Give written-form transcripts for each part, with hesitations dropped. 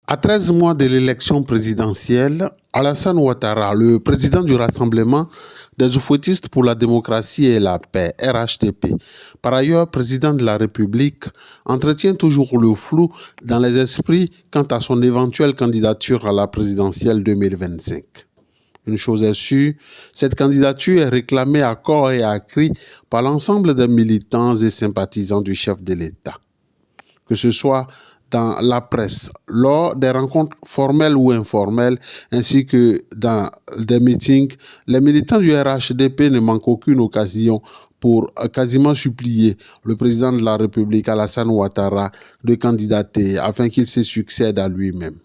À 13 mois de l'élection présidentielle, Alassane Ouattara, le président du Rassemblement des Oufouettistes pour la démocratie et la paix, RHDP, par ailleurs président de la République, entretient toujours le flou dans les esprits quant à son éventuelle candidature à la présidentielle 2025. Une chose est sûre, cette candidature est réclamée à corps et à cri par l'ensemble des militants et sympathisants du chef de l'État. Que ce soit dans la presse, lors des rencontres formelles ou informelles, ainsi que dans des meetings, les militants du RHDP ne manquent aucune occasion pour quasiment supplier le président de la République, Alassane Ouattara, de candidater afin qu'il se succède à lui-même.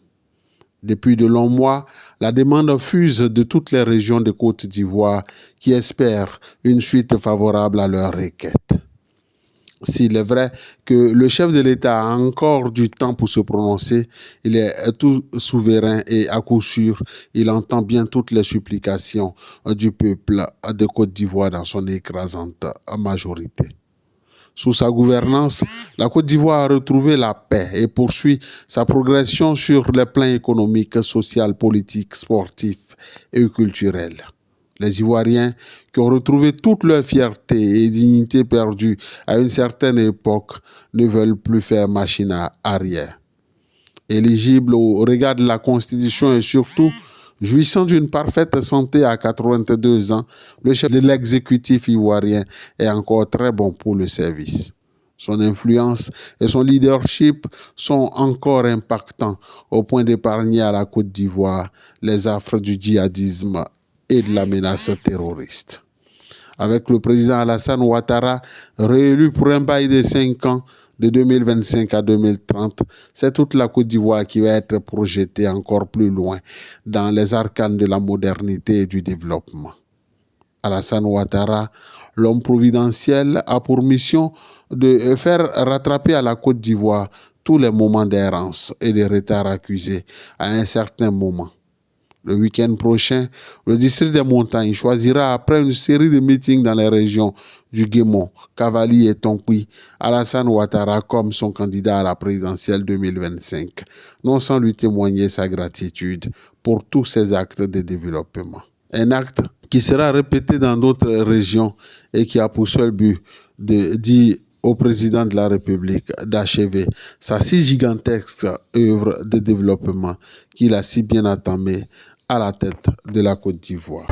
Depuis de longs mois, la demande fuse de toutes les régions de Côte d'Ivoire qui espèrent une suite favorable à leur requête. S'il est vrai que le chef de l'État a encore du temps pour se prononcer, il est tout souverain et à coup sûr, il entend bien toutes les supplications du peuple de Côte d'Ivoire dans son écrasante majorité. Sous sa gouvernance, la Côte d'Ivoire a retrouvé la paix et poursuit sa progression sur les plans économiques, social, politique, sportif et culturel. Les Ivoiriens qui ont retrouvé toute leur fierté et dignité perdue à une certaine époque ne veulent plus faire machine arrière. Éligible au regard de la Constitution et surtout jouissant d'une parfaite santé à 82 ans, le chef de l'exécutif ivoirien est encore très bon pour le service. Son influence et son leadership sont encore impactants au point d'épargner à la Côte d'Ivoire les affres du djihadisme et de la menace terroriste. Avec le président Alassane Ouattara, réélu pour un bail de 5 ans, de 2025 à 2030, c'est toute la Côte d'Ivoire qui va être projetée encore plus loin dans les arcanes de la modernité et du développement. Alassane Ouattara, l'homme providentiel, a pour mission de faire rattraper à la Côte d'Ivoire tous les moments d'errance et de retard accusés à un certain moment. Le week-end prochain, le district des montagnes choisira, après une série de meetings dans les régions du Guémon, Cavali et Tonkoui, Alassane Ouattara comme son candidat à la présidentielle 2025, non sans lui témoigner sa gratitude pour tous ses actes de développement. Un acte qui sera répété dans d'autres régions et qui a pour seul but de dire au président de la République d'achever sa si gigantesque œuvre de développement qu'il a si bien entamée à la tête de la Côte d'Ivoire.